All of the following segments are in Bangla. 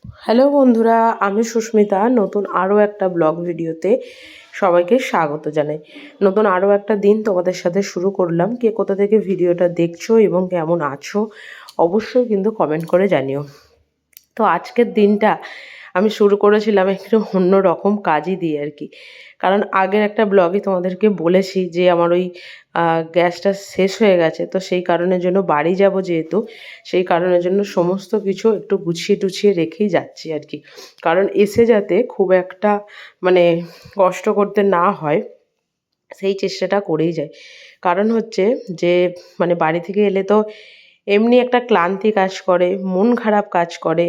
হ্যালো বন্ধুরা, আমি সুস্মিতা। নতুন আরও একটা ব্লগ ভিডিওতে সবাইকে স্বাগত জানাই। নতুন আরও একটা দিন তোমাদের সাথে শুরু করলাম। কে কোথা থেকে ভিডিওটা দেখছো এবং কেমন আছো অবশ্যই কিন্তু কমেন্ট করে জানিও। তো আজকের দিনটা আমি শুরু করেছিলাম একটু অন্য রকম কাজই দিয়ে আর কি। কারণ আগের একটা ব্লগে তোমাদেরকে বলেছি যে আমার ওই গ্যাসটা শেষ হয়ে গেছে, তো সেই কারণের জন্য বাড়ি যাব যেহেতু, সেই কারণের জন্য সমস্ত কিছু একটু গুছিয়ে টুছিয়ে রেখেই যাচ্ছি আর কি। কারণ এসে যাতে খুব একটা মানে কষ্ট করতে না হয় সেই চেষ্টাটা করেই যাই। কারণ হচ্ছে যে মানে বাড়ি থেকে এলে তো এমনি একটা ক্লান্তি কাজ করে, মন খারাপ কাজ করে,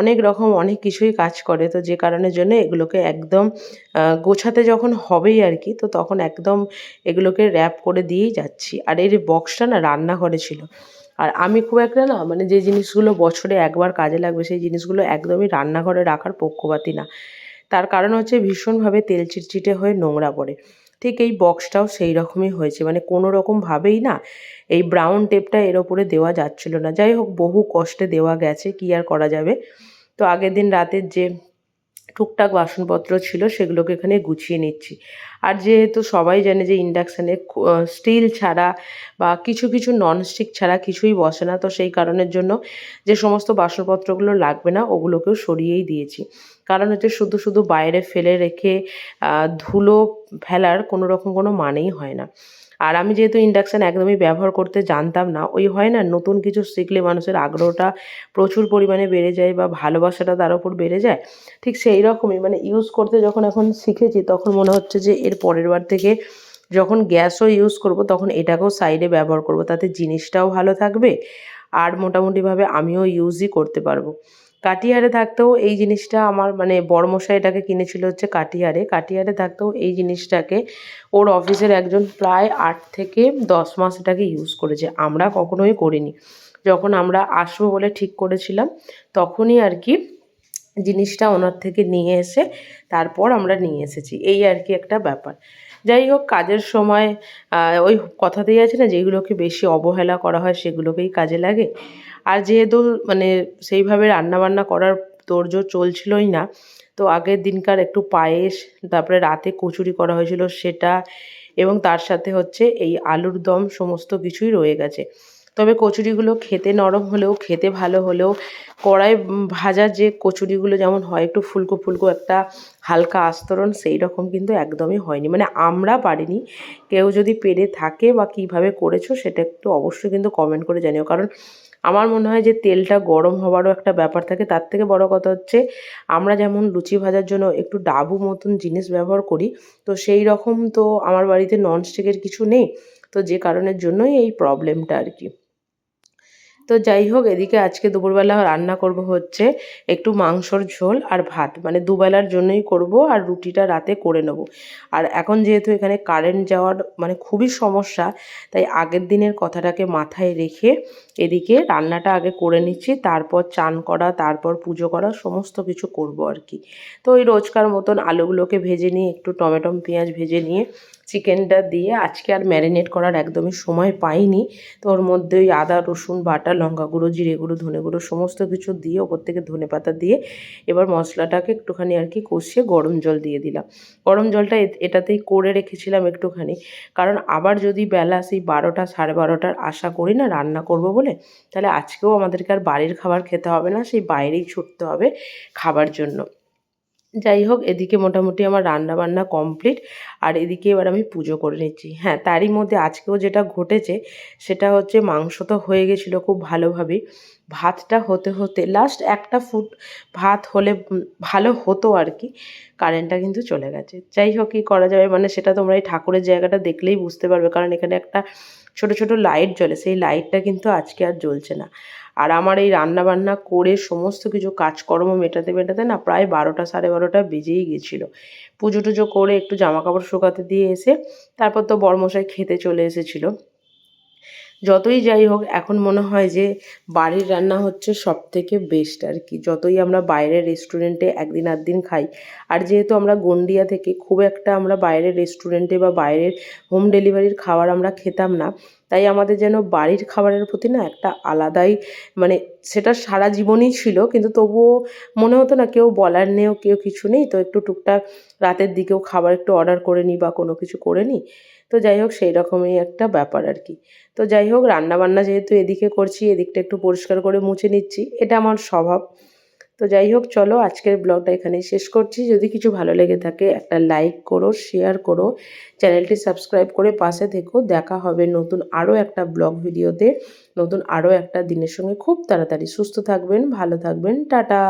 অনেক রকম অনেক কিছুই কাজ করে। তো যে কারণের জন্য এগুলোকে একদম গোছাতে যখন হবেই আর কি, তো তখন একদম এগুলোকে র্যাপ করে দিয়েই যাচ্ছি। আর এর বক্সটা না রান্নাঘরে ছিল। আর আমি খুব একটা না মানে যে জিনিসগুলো বছরে একবার কাজে লাগবে সেই জিনিসগুলো একদমই রান্নাঘরে রাখার পক্ষপাতী না। তার কারণ হচ্ছে ভীষণভাবে তেল চিটচিটে হয়ে নোংরা পড়ে। ঠিক এই বক্সটাও সেই রকমই হয়েছে, মানে কোনো রকমভাবেই না এই ব্রাউন টেপটা এর ওপরে দেওয়া যাচ্ছিল না। যাই হোক, বহু কষ্টে দেওয়া গেছে, কী আর করা যাবে। তো আগের দিন রাতের যে টুকটাক বাসনপত্র ছিল সেগুলোকে এখানে গুছিয়ে নিচ্ছি। আর যেহেতু সবাই জানে যে ইন্ডাকশানে স্টিল ছাড়া বা কিছু কিছু ননস্টিক ছাড়া কিছুই বসে না, তো সেই কারণের জন্য যে সমস্ত বাসনপত্রগুলো লাগবে না ওগুলোকেও সরিয়েই দিয়েছি। কারণ হচ্ছে শুধু শুধু বাইরে ফেলে রেখে ধুলো ফেলার কোনো রকম কোনো মানেই হয় না। আর আমি যেহেতু ইন্ডাকশান একদমই ব্যবহার করতে জানতাম না, ওই হয় না নতুন কিছু শিখলে মানুষের আগ্রহটা প্রচুর পরিমাণে বেড়ে যায় বা ভালোবাসাটা তার ওপর বেড়ে যায়। ঠিক সেই রকমই মানে ইউজ করতে যখন এখন শিখেছি তখন মনে হচ্ছে যে এর পরের বার থেকে যখন গ্যাসও ইউজ করব তখন এটাকেও সাইডে ব্যবহার করব, তাতে জিনিসটাও ভালো থাকবে আর মোটামুটিভাবে আমিও ইউজই করতে পারবো। কাটিহারে থাকতেও এই জিনিসটা আমার মানে বড়মশাই এটাকে কিনেছিল হচ্ছে কাটিহারে থাকতেও এই জিনিসটাকে ওর অফিসের একজন প্রায় 8 থেকে 10 মাস এটাকে ইউজ করেছে। আমরা কখনোই করিনি। যখন আমরা আসবো বলে ঠিক করেছিলাম তখনই আর কি জিনিসটা ওনার থেকে নিয়ে এসে তারপর আমরা নিয়ে এসেছি, এই আর কি একটা ব্যাপার। যাই হোক, কাজের সময় ওই কথাতেই আছে না, যেগুলোকে বেশি অবহেলা করা হয় সেগুলোকেই কাজে লাগে। আর যেহেতু মানে সেইভাবে রান্নাবান্না করার তোড়জোড় চলছিলই না, তো আগের দিনকার একটু পায়েস, তারপরে রাতে কচুরি করা হয়েছিল সেটা, এবং তার সাথে হচ্ছে এই আলুর দম, সমস্ত কিছুই রয়ে গেছে। তবে কচুরিগুলো খেতে নরম হলেও, খেতে ভালো হলেও, কড়াই ভাজা যে কচুরিগুলো যেমন হয় একটু ফুলকো ফুলকো একটা হালকা আস্তরণ, সেই রকম কিন্তু একদমই হয়নি। মানে আমরা পারিনি, কেউ যদি পেরে থাকে বা কীভাবে করেছো সেটা একটু অবশ্যই কিন্তু কমেন্ট করে জানিও। কারণ আমার মনে হয় যে তেলটা গরম হওয়ারও একটা ব্যাপার থাকে। তার থেকে বড় কথা হচ্ছে আমরা যেমন লুচি ভাজার জন্য একটু ডাবু মতন জিনিস ব্যবহার করি, তো সেই রকম তো আমার বাড়িতে ননস্টিকের কিছু নেই, তো যে কারণের জন্যই এই প্রবলেমটা আর কি। তো যাই হোক, এদিকে আজকে দুপুরবেলা রান্না করব হচ্ছে একটু মাংসর ঝোল আর ভাত, মানে দুবেলার জন্যই করব, আর রুটিটা রাতে করে নেব। আর এখন যেহেতু এখানে কারেন্ট যাওয়ার মানে খুবই সমস্যা, তাই আগের দিনের কথাটাকে মাথায় রেখে এদিকে রান্নাটা আগে করে নিচ্ছি, তারপর চান করা, তারপর পুজো করা, সমস্ত কিছু করব আর কি। তো ওই রোজকার মতন আলুগুলোকে ভেজে নিয়ে একটু টমেটো পেঁয়াজ ভেজে নিয়ে চিকেনটা দিয়ে, আজকে আর ম্যারিনেট করার একদমই সময় পাইনি, তো ওর মধ্যে ওই আদা রসুন বাটা, লঙ্কা গুঁড়ো, জিরে গুঁড়ো, ধনে গুঁড়ো সমস্ত কিছু দিয়ে ওপর থেকে ধনেপাতা দিয়ে এবার মশলাটাকে একটুখানি আর কি কষিয়ে গরম জল দিয়ে দিলাম। গরম জলটা এটাতেই করে রেখেছিলাম একটুখানি, কারণ আবার যদি বেলা সেই 12টা 12:30টার আশা করি না রান্না করব বলে, তাহলে আজকেও আমাদেরকে আর বাড়ির খাবার খেতে হবে না, সেই বাইরেই ছুটতে হবে খাবার জন্য। যাই হোক, এদিকে মোটামুটি আমার রান্নাবান্না কমপ্লিট, আর এদিকে এবার আমি পুজো করে নিচ্ছি। হ্যাঁ, তারই মধ্যে আজকেও যেটা ঘটেছে সেটা হচ্ছে মাংস তো হয়ে গেছিলো খুব ভালোভাবেই, ভাতটা হতে হতে লাস্ট একটা ফুট ভাত হলে ভালো হতো আর কি, কারেন্টটা কিন্তু চলে গেছে। যাই হোক, কী করা যাবে, মানে সেটা তোমরা এই ঠাকুরের জায়গাটা দেখলেই বুঝতে পারবে, কারণ এখানে একটা ছোট ছোট লাইট জ্বলে, সেই লাইটটা কিন্তু আজকে আর জ্বলছে না। আর আমার এই রান্নাবান্না করে সমস্ত কিছু কাজকর্ম মেটাতে মেটাতে না প্রায় 12টা 12:30 বেজেই গেছিলো। পুজো টুজো করে একটু জামাকাপড় শুকাতে দিয়ে এসে তারপর তো বরমশাই খেতে চলে এসেছিলো। যতই যাই হোক, এখন মনে হয় যে বাড়ির রান্না হচ্ছে সবথেকে বেস্ট আর কি। যতই আমরা বাইরের রেস্টুরেন্টে একদিন আধদিন খাই, আর যেহেতু আমরা গন্ডিয়া থেকে খুব একটা আমরা বাইরের রেস্টুরেন্টে বা বাইরের হোম ডেলিভারির খাবার আমরা খেতাম না, তাই আমাদের যেন বাড়ির খাবারের প্রতি না একটা আলাদাই মানে সেটা সারা জীবনই ছিল, কিন্তু তবুও মনে হতো না কেউ বলার নেই, কেউ কিছু নেই, তো একটু টুকটাক রাতের দিকেও খাবার একটু অর্ডার করে নিই বা কোনো কিছু করে নিই। তো যাই হোক সেই রকমই একটা ব্যাপার আর কি। তো যাই হোক রান্নাবান্না যেহেতু এদিকে করছি, এদিকটা একটু পরিষ্কার করে মুছে নিচ্ছি, এটা আমার স্বভাব। তো যাই হোক চলো আজকের ব্লগটা এখানেই শেষ করছি। যদি কিছু ভালো লেগে থাকে একটা লাইক করো, শেয়ার করো, চ্যানেলটি সাবস্ক্রাইব করে পাশে থেকো। দেখা হবে নতুন আরও একটা ব্লগ ভিডিওতে, নতুন আরও একটা দিনের সঙ্গে খুব তাড়াতাড়ি। সুস্থ থাকবেন, ভালো থাকবেন, টাটা।